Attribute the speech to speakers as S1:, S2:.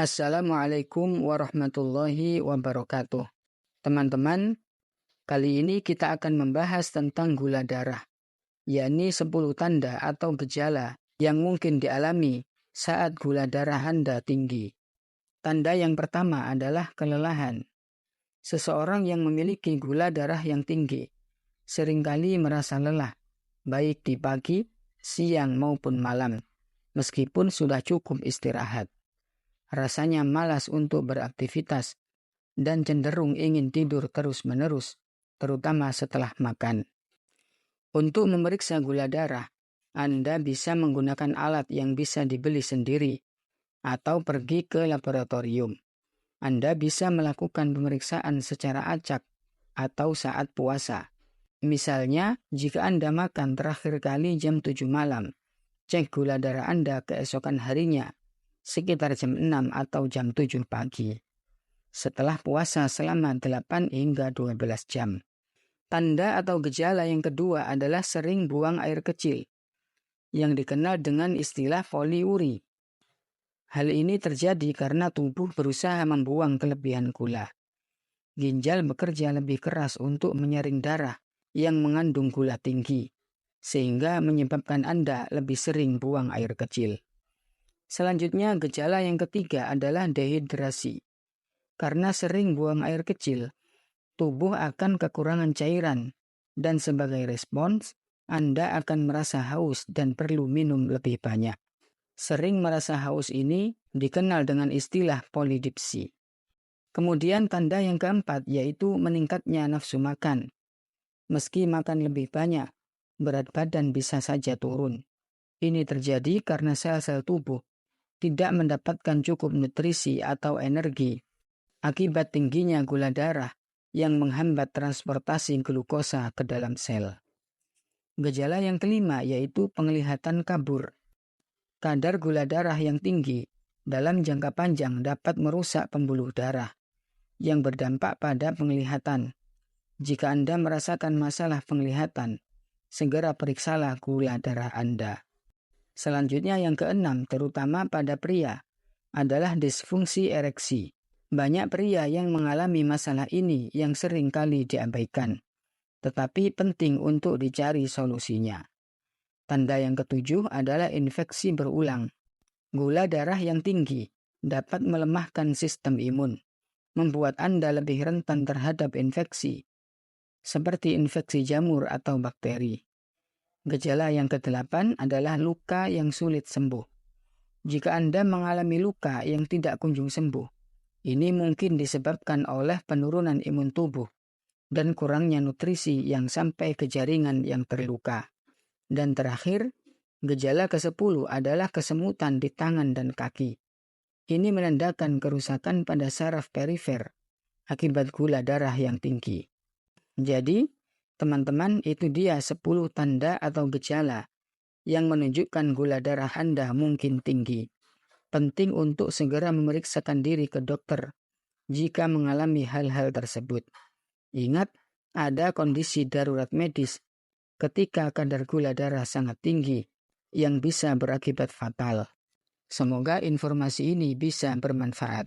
S1: Assalamualaikum warahmatullahi wabarakatuh. Teman-teman, kali ini kita akan membahas tentang gula darah, yakni 10 tanda atau gejala yang mungkin dialami saat gula darah Anda tinggi. Tanda yang pertama adalah kelelahan. Seseorang yang memiliki gula darah yang tinggi seringkali merasa lelah, baik di pagi, siang maupun malam, meskipun sudah cukup istirahat. Rasanya malas untuk beraktivitas dan cenderung ingin tidur terus-menerus, terutama setelah makan. Untuk memeriksa gula darah, Anda bisa menggunakan alat yang bisa dibeli sendiri atau pergi ke laboratorium. Anda bisa melakukan pemeriksaan secara acak atau saat puasa. Misalnya, jika Anda makan terakhir kali jam 7 malam, cek gula darah Anda keesokan harinya sekitar jam 6 atau jam 7 pagi. Setelah puasa selama 8 hingga 12 jam. Tanda atau gejala yang kedua adalah sering buang air kecil, yang dikenal dengan istilah poliuri. Hal ini terjadi karena tubuh berusaha membuang kelebihan gula. Ginjal bekerja lebih keras untuk menyaring darah yang mengandung gula tinggi, sehingga menyebabkan Anda lebih sering buang air kecil. Selanjutnya, gejala yang ketiga adalah dehidrasi. Karena sering buang air kecil, tubuh akan kekurangan cairan, dan sebagai respons, Anda akan merasa haus dan perlu minum lebih banyak. Sering merasa haus ini dikenal dengan istilah polidipsi. Kemudian tanda yang keempat yaitu meningkatnya nafsu makan. Meski makan lebih banyak, berat badan bisa saja turun. Ini terjadi karena sel-sel tubuh tidak mendapatkan cukup nutrisi atau energi akibat tingginya gula darah yang menghambat transportasi glukosa ke dalam sel. Gejala yang kelima yaitu penglihatan kabur. Kadar gula darah yang tinggi dalam jangka panjang dapat merusak pembuluh darah yang berdampak pada penglihatan. Jika Anda merasakan masalah penglihatan, segera periksalah gula darah Anda. Selanjutnya yang keenam, terutama pada pria, adalah disfungsi ereksi. Banyak pria yang mengalami masalah ini yang sering kali diabaikan, tetapi penting untuk dicari solusinya. Tanda yang ketujuh adalah infeksi berulang. Gula darah yang tinggi dapat melemahkan sistem imun, membuat Anda lebih rentan terhadap infeksi, seperti infeksi jamur atau bakteri. Gejala yang kedelapan adalah luka yang sulit sembuh. Jika Anda mengalami luka yang tidak kunjung sembuh, ini mungkin disebabkan oleh penurunan imun tubuh dan kurangnya nutrisi yang sampai ke jaringan yang terluka. Dan terakhir, gejala ke-10 adalah kesemutan di tangan dan kaki. Ini menandakan kerusakan pada saraf perifer akibat gula darah yang tinggi. Jadi, teman-teman, itu dia 10 tanda atau gejala yang menunjukkan gula darah Anda mungkin tinggi. Penting untuk segera memeriksakan diri ke dokter jika mengalami hal-hal tersebut. Ingat, ada kondisi darurat medis ketika kadar gula darah sangat tinggi yang bisa berakibat fatal. Semoga informasi ini bisa bermanfaat.